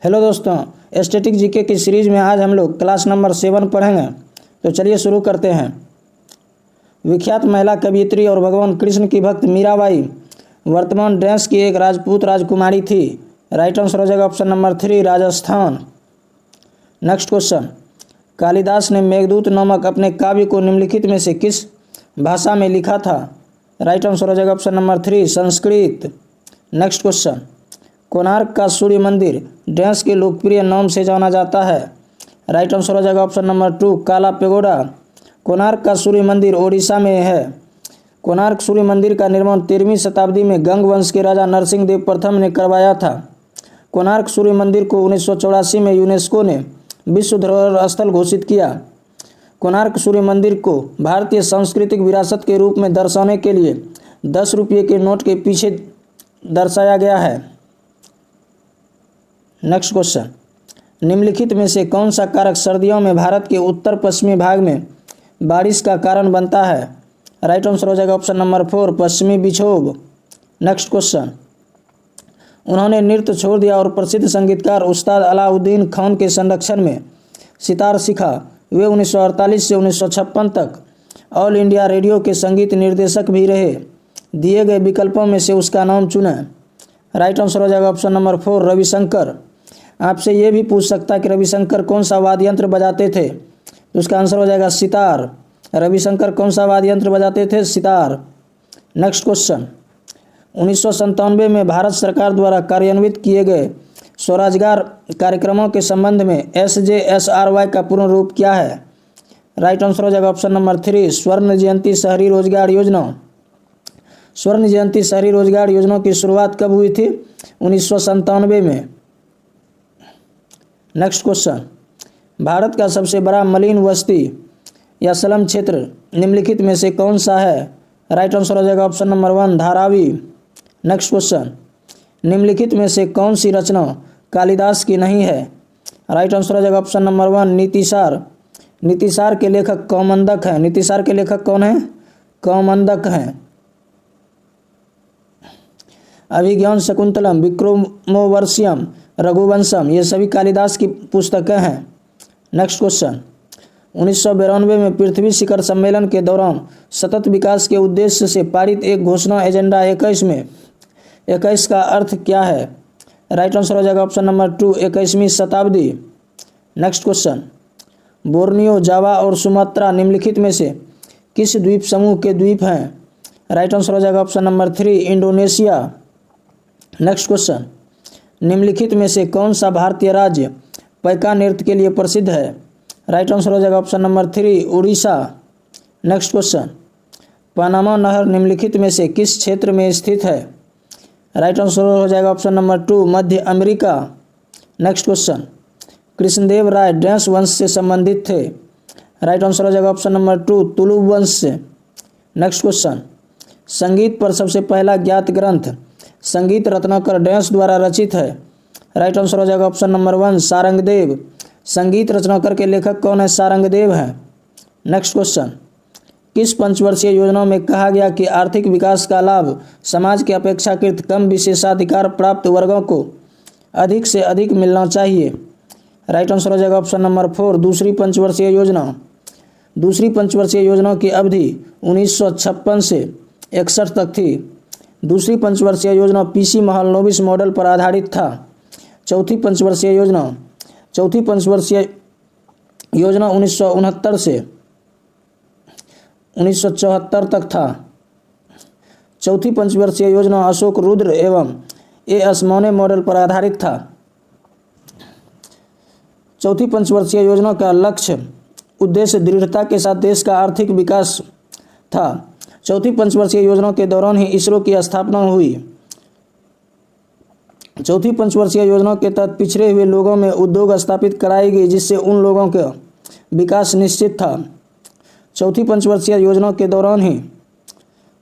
Hello दोस्तों, static GK की series में आज हम लोग क्लास नंबर 7 पढ़ेंगे। तो चलिए शुरू करते हैं। विख्यात महिला कवयित्री और भगवान कृष्ण की भक्त मीराबाई वर्तमान देश की एक राजपूत राजकुमारी थी। राइट आंसर हो जाएगा option number 3 Rajasthan. Next question, Kalidas ने मेघदूत नामक अपने काव्य को निम्नलिखित में से किस भाषा में लिखा था? राइट आंसर हो जाएगा option number 3 Sanskrit. Next question, Konark का सूर्य मंदिर देश के लोकप्रिय नाम से जाना जाता है? राइट आंसर हो जाएगा ऑप्शन नंबर 2 काला पेगोडा। कोणार्क का सूर्य मंदिर ओडिशा में है। कोणार्क सूर्य मंदिर का निर्माण 13वीं शताब्दी में गंग वंश के राजा नरसिंह देव प्रथम ने करवाया था। कोणार्क सूर्य मंदिर को 1984 में यूनेस्को ने विश्व धरोहर स्थल घोषित किया। कोणार्क सूर्य मंदिर को भारतीय सांस्कृतिक विरासत के रूप में दर्शाने के लिए 10 रुपये के नोट के पीछे दर्शाया गया है। नेक्स्ट क्वेश्चन, निम्नलिखित में से कौन सा कारक सर्दियों में भारत के उत्तर पश्चिमी भाग में बारिश का कारण बनता है? राइट आंसर हो जाएगा ऑप्शन नंबर 4 पश्चिमी विक्षोभ। नेक्स्ट क्वेश्चन, उन्होंने नृत्य छोड़ दिया और प्रसिद्ध संगीतकार उस्ताद अलाउद्दीन खान के संरक्षण में सितार सीखा। वे 1948 से 1956 तक ऑल इंडिया रेडियो के संगीत निर्देशक भी रहे। दिए गए विकल्पों में से उसका नाम चुनें। राइट आंसर हो जाएगा ऑप्शन नंबर 4 रविशंकर। आपसे ये भी पूछ सकता है कि रविशंकर कौन सा वाद्य यंत्र बजाते थे, तो उसका आंसर हो जाएगा सितार। रविशंकर कौन सा वाद्य यंत्र बजाते थे? सितार। नेक्स्ट क्वेश्चन, 1997 में भारत सरकार द्वारा कार्यान्वित किए गए स्वरोजगार कार्यक्रमों के संबंध में SJSRY का पूर्ण रूप क्या है? राइट आंसर हो जाएगा ऑप्शन नंबर 3 स्वर्ण जयंती शहरी रोजगार योजना। स्वर्ण जयंती शहरी रोजगार योजना की शुरुआत कब हुई थी? 1997 में। नेक्स्ट क्वेश्चन, भारत का सबसे बड़ा मलिन बस्ती या स्लम क्षेत्र निम्नलिखित में से कौन सा है? राइट आंसर हो जाएगा option number 1 Dharavi. Next question, निम्नलिखित में से कौन सी रचना कालिदास की नहीं है? राइट आंसर हो जाएगा ऑप्शन नंबर 1 नीतिसार। नीतिसार के लेखक कौमंदक हैं। नीतिसार के लेखक कौन हैं? कौमंदक हैं। अभिज्ञान शकुंतलम, विक्रमोर्वशीयम, रघुवंशम, ये सभी कालिदास की पुस्तकें हैं। नेक्स्ट क्वेश्चन, 1992 में पृथ्वी शिखर सम्मेलन के दौरान सतत विकास के उद्देश्य से पारित एक घोषणा एजेंडा 21 में 21 का अर्थ क्या है? राइट आंसर हो जाएगा ऑप्शन नंबर 2 21वीं शताब्दी। नेक्स्ट क्वेश्चन, बोर्नियो, जावा और सुमात्रा निम्नलिखित में से किस द्वीप समूह के द्वीप हैं? राइट आंसर हो जाएगा option number 3 Indonesia. Next question, निम्नलिखित में से कौन सा भारतीय राज्य पैका नृत्य के लिए प्रसिद्ध है? राइट आंसर हो जाएगा option number 3 Orissa. Next question, Panama नहर निम्नलिखित में से किस क्षेत्र में स्थित है? राइट आंसर हो जाएगा ऑप्शन नंबर 2 मध्य अमेरिका। नेक्स्ट क्वेश्चन, कृष्णदेव राय डैश वंश से संबंधित थे? राइट आंसर हो जाएगा ऑप्शन नंबर 2 तुलु वंश से। नेक्स्ट क्वेश्चन, संगीत पर सबसे पहला ज्ञात ग्रंथ संगीत रत्नाकर डैश द्वारा रचित है? राइट आंसर हो जाएगा ऑप्शन नंबर 1 सारंगदेव। संगीत रत्नाकर के लेखक कौन है? सारंगदेव हैं। नेक्स्ट क्वेश्चन, किस पंचवर्षीय योजना में कहा गया कि आर्थिक विकास का लाभ समाज के अपेक्षाकृत कम विशेषाधिकार प्राप्त वर्गों को अधिक से अधिक मिलना चाहिए? राइट आंसर हो जाएगा ऑप्शन नंबर 4 दूसरी पंचवर्षीय योजना। दूसरी पंचवर्षीय योजना की अवधि 1956 से 61 तक थी। दूसरी पंचवर्षीय योजना PC महालनोबिस मॉडल पर आधारित था। चौथी पंचवर्षीय योजना 1969 से 1974 तक था। चौथी पंचवर्षीय योजना अशोक रुद्र एवं AS मौने मॉडल पर आधारित था। चौथी पंचवर्षीय योजना का लक्ष्य उद्देश्य दृढ़ता के साथ देश का आर्थिक विकास था। चौथी पंचवर्षीय योजना के दौरान ही इसरो की स्थापना हुई। चौथी पंचवर्षीय योजना के तहत पिछड़े हुए लोगों में उद्योग स्थापित कराई गई, जिससे उन लोगों का विकास निश्चित था। चौथी पंचवर्षीय योजना के दौरान ही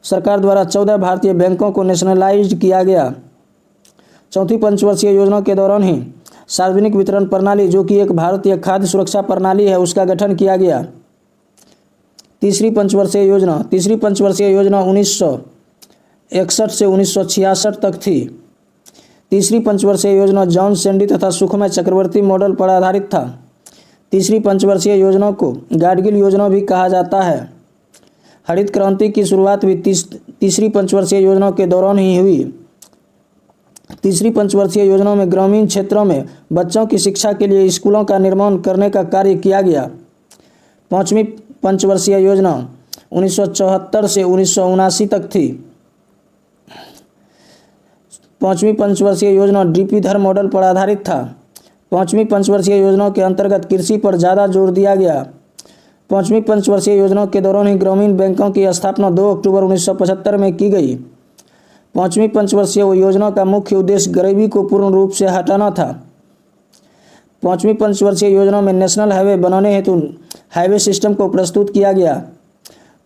सरकार द्वारा 14 भारतीय बैंकों को नेशनलाइज्ड किया गया। चौथी पंचवर्षीय योजना के दौरान ही सार्वजनिक वितरण प्रणाली, जो कि एक भारतीय खाद्य सुरक्षा प्रणाली है, उसका गठन किया गया। तीसरी पंचवर्षीय योजना 1961 से 1966 तक थी। तीसरी पंचवर्षीय योजना जॉन सेंडी तथा सुखमय चक्रवर्ती मॉडल पर आधारित था। तीसरी पंचवर्षीय योजना को गाडगिल योजना भी कहा जाता है। हरित क्रांति की शुरुआत भी तीसरी पंचवर्षीय योजना के दौरान ही हुई। तीसरी पंचवर्षीय योजना में ग्रामीण क्षेत्रों में बच्चों की शिक्षा के लिए स्कूलों का निर्माण करने का कार्य किया गया। पाँचवीं पंचवर्षीय योजना 1974 से 1979 तक थी। पाँचवीं पंचवर्षीय योजना डीपी धर मॉडल पर आधारित था। पाँचवीं पंचवर्षीय योजना के अंतर्गत कृषि पर ज़्यादा जोर दिया गया। पाँचवीं पंचवर्षीय योजना के दौरान ही ग्रामीण बैंकों की स्थापना 2 अक्टूबर 1975 में की गई। पाँचवीं पंचवर्षीय योजना का मुख्य उद्देश्य गरीबी को पूर्ण रूप से हटाना था। पाँचवीं पंचवर्षीय योजना में नेशनल हाईवे बनाने हेतु हाईवे सिस्टम को प्रस्तुत किया गया।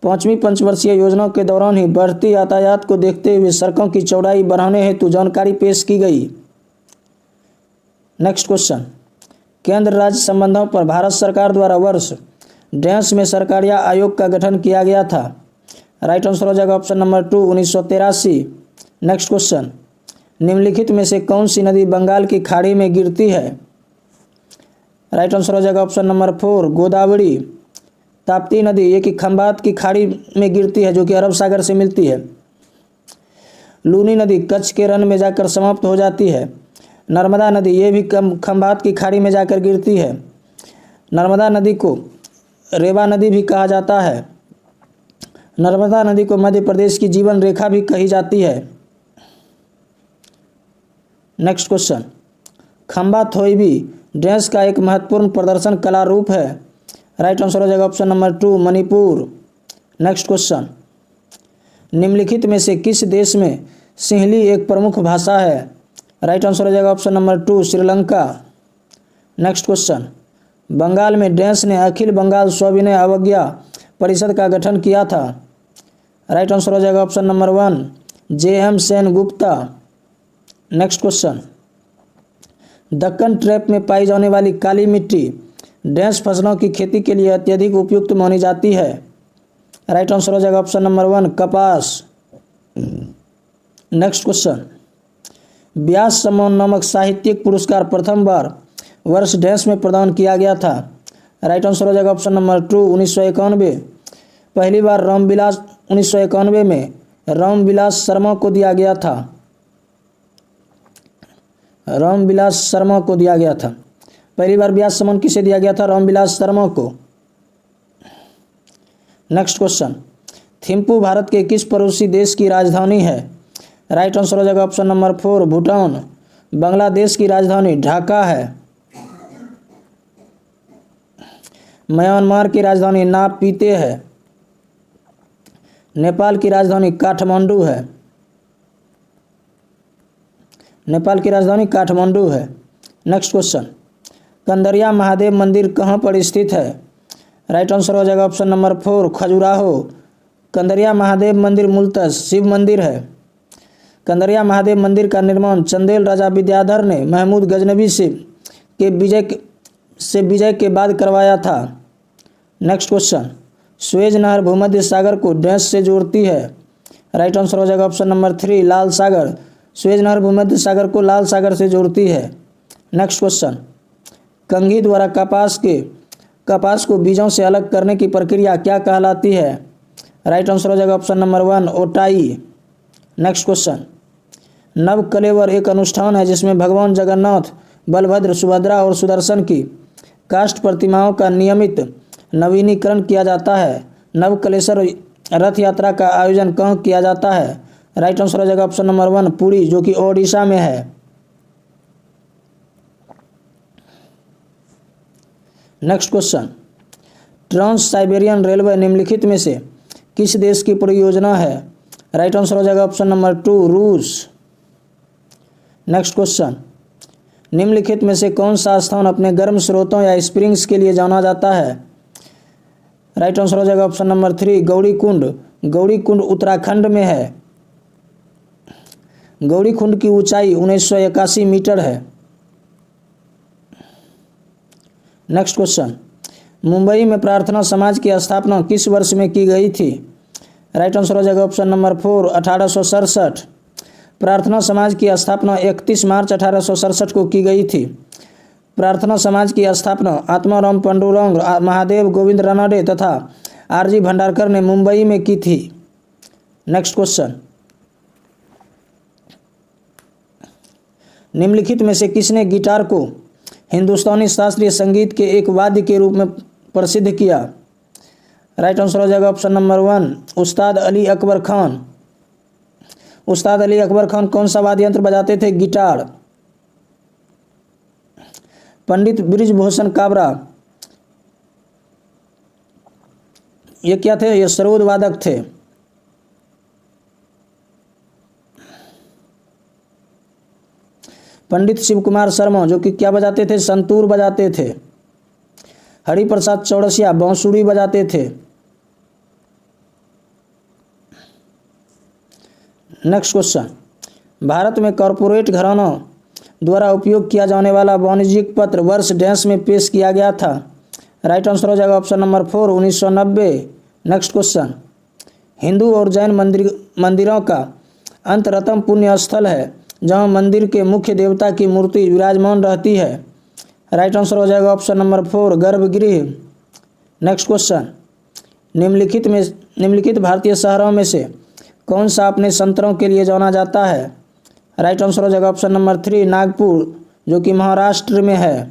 पाँचवीं पंचवर्षीय योजना के दौरान ही बढ़ती यातायात को देखते हुए सड़कों की चौड़ाई बढ़ाने हेतु जानकारी पेश की गई। नेक्स्ट क्वेश्चन, केंद्र राज्य संबंधों पर भारत सरकार द्वारा वर्ष डैश में सरकारिया आयोग का गठन किया गया था। राइट आंसर हो जाएगा ऑप्शन नंबर 2 1983। नेक्स्ट क्वेश्चन, निम्नलिखित में से कौन सी नदी बंगाल की खाड़ी में गिरती है। राइट आंसर हो जाएगा ऑप्शन नंबर 4 गोदावरी। ताप्ती नदी ये कि खंभात की खाड़ी में गिरती है जो कि अरब सागर से मिलती है। लूनी नदी कच्छ के रन में जाकर समाप्त हो जाती है। नर्मदा नदी ये भी खंभात की खाड़ी में जाकर गिरती है। नर्मदा नदी को रेवा नदी भी कहा जाता है। नर्मदा नदी को मध्य प्रदेश की जीवन रेखा भी कही जाती है। नेक्स्ट क्वेश्चन, खंबा थोइबी डैश का एक महत्वपूर्ण प्रदर्शन कला रूप है। राइट आंसर हो जाएगा option number 2 Manipur. Next question, निम्नलिखित में से किस देश में सिंहली एक प्रमुख भाषा है। राइट आंसर हो जाएगा option number 2 Sri Lanka. Next question, Bengal में डैश ने अखिल बंगाल स्वविनय अवज्ञा परिषद का गठन किया था। राइट आंसर हो जाएगा option number 1 JM Sen Gupta. Next question, Deccan trap में पाई जाने वाली काली मिट्टी डैश फसलों की खेती के लिए अत्यधिक उपयुक्त मानी जाती है। राइट आंसर हो जाएगा ऑप्शन नंबर 1 कपास। नेक्स्ट क्वेश्चन, व्यास सम्मान नामक साहित्यिक पुरस्कार प्रथम बार वर्ष डैश में प्रदान किया गया था। राइट आंसर हो जाएगा ऑप्शन नंबर 2 1991। पहली बार रामविलास 1991 में रामविलास शर्मा को दिया गया था। रामविलास शर्मा को दिया गया था। पहली बार व्यास सम्मान किसे दिया गया था? रामविलास शर्मा को। नेक्स्ट क्वेश्चन, थिम्पू भारत के किस पड़ोसी देश की राजधानी है? राइट आंसर हो जाएगा ऑप्शन नंबर 4 भूटान। बांग्लादेश की राजधानी ढाका है। म्यांमार की राजधानी नापीते है। नेपाल की राजधानी काठमांडू है। नेपाल की राजधानी काठमांडू है। नेक्स्ट क्वेश्चन, कंदरिया महादेव मंदिर कहाँ पर स्थित है? राइट आंसर हो जाएगा ऑप्शन नंबर 4 खजुराहो। कंदरिया महादेव मंदिर मूलतः शिव मंदिर है। कंदरिया महादेव मंदिर का निर्माण चंदेल राजा विद्याधर ने महमूद गजनवी से विजय के बाद करवाया था। नेक्स्ट क्वेश्चन, सुएज नहर भूमध्य सागर को डैश से जोड़ती है। राइट आंसर हो जाएगा ऑप्शन नंबर 3 लाल सागर। सुएज नहर भूमध्य सागर को लाल सागर से जोड़ती है। नेक्स्ट क्वेश्चन, कंघी द्वारा कपास को बीजों से अलग करने की प्रक्रिया क्या कहलाती है? राइट आंसर हो जाएगा ऑप्शन नंबर 1 ओटाई। नेक्स्ट क्वेश्चन, नवकलेवर एक अनुष्ठान है जिसमें भगवान जगन्नाथ, बलभद्र, सुभद्रा और सुदर्शन की काष्ठ प्रतिमाओं का नियमित नवीनीकरण किया जाता है। नवकलेश्वर रथ यात्रा का आयोजन कहाँ किया जाता है? राइट आंसर हो जाएगा ऑप्शन नंबर 1 पुरी, जो कि ओडिशा में है। Next question, trans Siberian railway निम्नलिखित में से किस देश की परियोजना है? राइट आंसर हो जाएगा ऑप्शन नंबर 2 रूस। नेक्स्ट क्वेश्चन, निम्नलिखित में से कौन सा स्थान अपने गर्म स्रोतों या स्प्रिंग्स के लिए जाना जाता है? राइट आंसर हो जाएगा ऑप्शन नंबर 3 गौरी कुंड। गौरी कुंड उत्तराखंड में है। गौरी कुंड की ऊंचाई 1981 मीटर है। नेक्स्ट क्वेश्चन, मुंबई में प्रार्थना समाज की स्थापना किस वर्ष में की गई थी? राइट आंसर हो जाएगा ऑप्शन नंबर 4 1867। प्रार्थना समाज की स्थापना 31 मार्च 1867 को की गई थी। प्रार्थना समाज की स्थापना आत्माराम पांडुरंग, महादेव गोविंद रानडे तथा आरजी भंडारकर ने मुंबई में की थी। नेक्स्ट क्वेश्चन, निम्नलिखित में से किसने गिटार को हिंदुस्तानी शास्त्रीय संगीत के एक वाद्य के रूप में प्रसिद्ध किया? राइट आंसर हो जाएगा ऑप्शन नंबर 1 उस्ताद अली अकबर खान। उस्ताद अली अकबर खान कौन सा वाद्य यंत्र बजाते थे? गिटार। पंडित बृजभूषण काबरा ये क्या थे? ये सरोद वादक थे। पंडित शिव कुमार शर्मा जो कि क्या बजाते थे? संतूर बजाते थे। हरिप्रसाद चौरसिया बांसुरी बजाते थे। नेक्स्ट क्वेश्चन, भारत में कॉरपोरेट घरानों द्वारा उपयोग किया जाने वाला वाणिज्यिक पत्र वर्ष डैश में पेश किया गया था? राइट आंसर हो जाएगा option number 4 1990। Next question, Hindu और जैन मंदिरों का अंतरतम पुण्य स्थल है जहां मंदिर के मुख्य देवता की मूर्ति विराजमान रहती है? राइट आंसर हो जाएगा ऑप्शन नंबर 4 गर्भगृह। नेक्स्ट क्वेश्चन, निम्नलिखित भारतीय शहरों में से कौन सा अपने संतरों के लिए जाना जाता है? राइट आंसर हो जाएगा ऑप्शन नंबर 3 नागपुर जो कि महाराष्ट्र में है।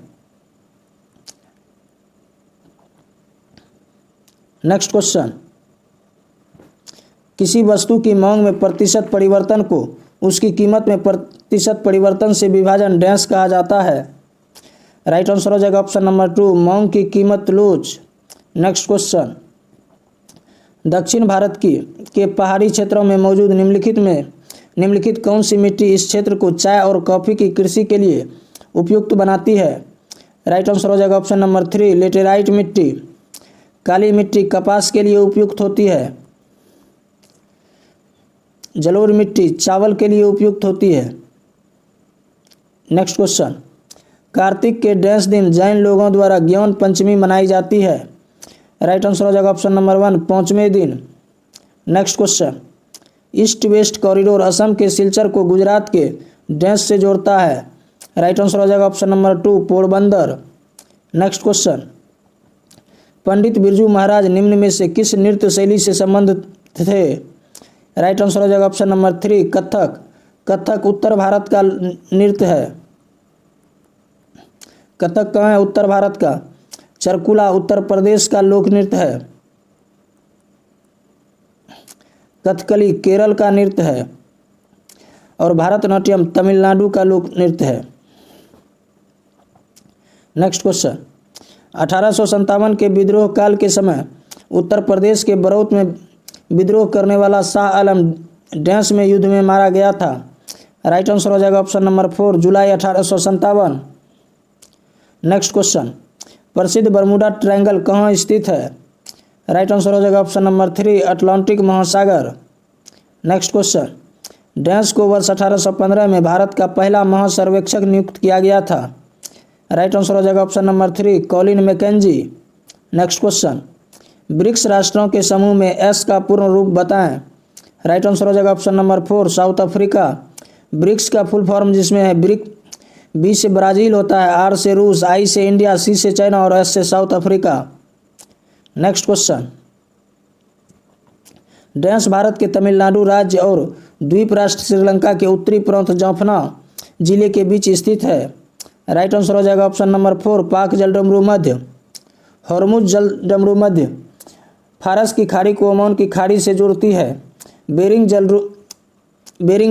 नेक्स्ट क्वेश्चन, किसी वस्तु की मांग में प्रतिशत परिवर्तन को उसकी कीमत में प्रतिशत परिवर्तन से विभाजन डैश कहा जाता है? राइट आंसर हो जाएगा ऑप्शन नंबर 2 मांग की कीमत लोच। नेक्स्ट क्वेश्चन, दक्षिण भारत के पहाड़ी क्षेत्रों में मौजूद निम्नलिखित कौन सी मिट्टी इस क्षेत्र को चाय और कॉफ़ी की कृषि के लिए उपयुक्त बनाती है? राइट आंसर हो जाएगा ऑप्शन नंबर 3 लेटेराइट मिट्टी। काली मिट्टी कपास के लिए उपयुक्त होती है। जलोढ़ मिट्टी चावल के लिए उपयुक्त होती है। नेक्स्ट क्वेश्चन, कार्तिक के डैश दिन जैन लोगों द्वारा ज्ञान पंचमी मनाई जाती है? राइट आंसर हो जाएगा ऑप्शन नंबर 1 5वें दिन। Next question, east west corridor Assam के सिलचर को गुजरात के डैश से जोड़ता है? राइट आंसर हो जाएगा option number 2 Porbandar. Next question, Pandit Birju Maharaj निम्न में से किस नृत्य शैली से संबंधित थे? राइट आंसर हो जाएगा ऑप्शन नंबर 3 कथक। कथक उत्तर भारत का नृत्य है। कथक कहाँ है? उत्तर भारत का। चरकुला उत्तर प्रदेश का लोक नृत्य है। कथकली केरल का नृत्य है और भारतनाट्यम तमिलनाडु का लोक नृत्य है। नेक्स्ट क्वेश्चन, 1857 के विद्रोह काल के समय उत्तर प्रदेश के बरौत में विद्रोह करने वाला शाह आलम डैश में युद्ध में मारा गया था? राइट आंसर हो जाएगा ऑप्शन नंबर 4 जुलाई 1857। नेक्स्ट क्वेश्चन, प्रसिद्ध बरमूडा ट्रायंगल कहाँ स्थित है? राइट आंसर हो जाएगा ऑप्शन नंबर 3 अटलांटिक महासागर। नेक्स्ट क्वेश्चन, डैश को वर्ष 1815 में भारत का पहला महासर्वेक्षक नियुक्त किया गया था? राइट आंसर हो जाएगा option number 3 Colin Mackenzie. Next question, BRICS राष्ट्रों के समूह में एस का पूर्ण रूप बताएं? राइट आंसर हो जाएगा option number 4 South Africa. BRICS का फुल फॉर्म जिसमें है बी से ब्राज़ील होता है, आर से रूस, आई से इंडिया, सी से चाइना और एस से south Africa. Next question, dash Bharat के तमिलनाडु राज्य और द्वीप राष्ट्र श्रीलंका के उत्तरी प्रांत जाफना जिले के बीच स्थित है? राइट आंसर हो जाएगा ऑप्शन नंबर 4 पाक जलडमरू मध्य। हॉर्मुज जलडमरू मध्य फारस की खाड़ी को ओमान की खाड़ी से जोड़ती है। बेरिंग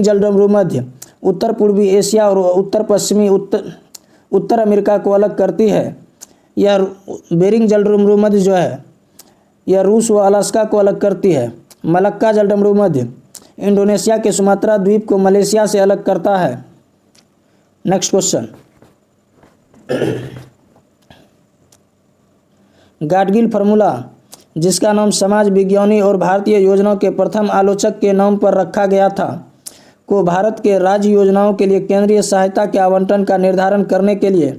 जलडमरू मध्य उत्तर पूर्वी एशिया और उत्तर पश्चिमी उत्तर अमेरिका को अलग करती है। यह बेरिंग जलडमरू मध्य जो है यह रूस व अलास्का को अलग करती है। मलक्का जलडमरू मध्य इंडोनेशिया के सुमात्रा द्वीप को मलेशिया से अलग करता है। नेक्स्ट क्वेश्चन, गाडगिल फार्मूला जिसका नाम समाज विज्ञानी और भारतीय योजनाओं के प्रथम आलोचक के नाम पर रखा गया था को भारत के राज्य योजनाओं के लिए केंद्रीय सहायता के आवंटन का निर्धारण करने के लिए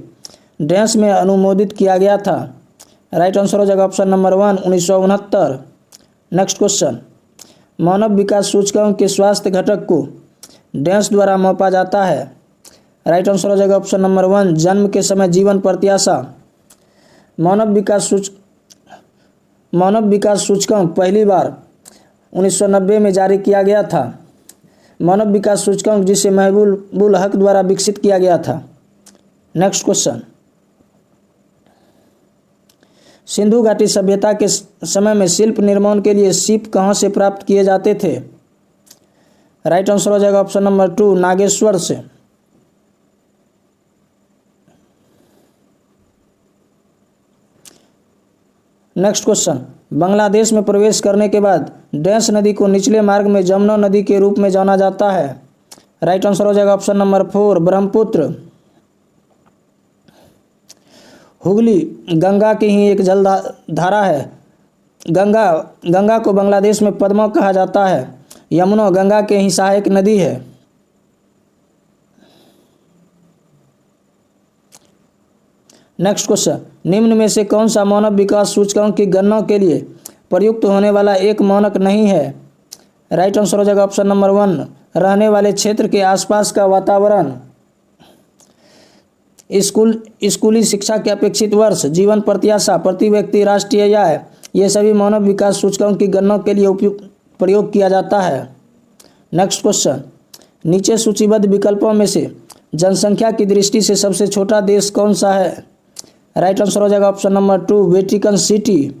डैश में अनुमोदित किया गया था? राइट आंसर हो जाएगा ऑप्शन नंबर 1 1969। नेक्स्ट क्वेश्चन, मानव विकास सूचकांक के स्वास्थ्य घटक को डैश द्वारा मापा जाता है? राइट आंसर हो जाएगा ऑप्शन नंबर 1, जन्म के समय जीवन प्रत्याशा। मानव विकास सूचकांक पहली बार 1990 में जारी किया गया था। मानव विकास सूचकांक जिसे महबूबुल हक द्वारा विकसित किया गया था। नेक्स्ट क्वेश्चन, सिंधु घाटी सभ्यता के समय में शिल्प निर्माण के लिए सीप कहाँ से प्राप्त किए जाते थे? राइट आंसर हो जाएगा ऑप्शन नंबर 2, नागेश्वर से। नेक्स्ट क्वेश्चन, बांग्लादेश में प्रवेश करने के बाद डैश नदी को निचले मार्ग में जमुना नदी के रूप में जाना जाता है? राइट आंसर हो जाएगा ऑप्शन नंबर 4, ब्रह्मपुत्र। हुगली गंगा की ही एक जल धारा है। गंगा को बांग्लादेश में पद्मा कहा जाता है। यमुना गंगा के ही सहायक नदी है। नेक्स्ट क्वेश्चन, निम्न में से कौन सा मानव विकास सूचकांक की गणना के लिए प्रयुक्त होने वाला एक मानक नहीं है? राइट आंसर हो जाएगा ऑप्शन नंबर 1, रहने वाले क्षेत्र के आसपास का वातावरण। स्कूली शिक्षा के अपेक्षित वर्ष, जीवन प्रत्याशा, प्रति व्यक्ति राष्ट्रीय आय, ये सभी मानव विकास सूचकांक की गणना के लिए प्रयोग किया जाता है। नेक्स्ट क्वेश्चन, नीचे सूचीबद्ध विकल्पों में से जनसंख्या की दृष्टि से सबसे छोटा देश कौन सा है? राइट आंसर हो जाएगा ऑप्शन नंबर 2, वेटिकन सिटी।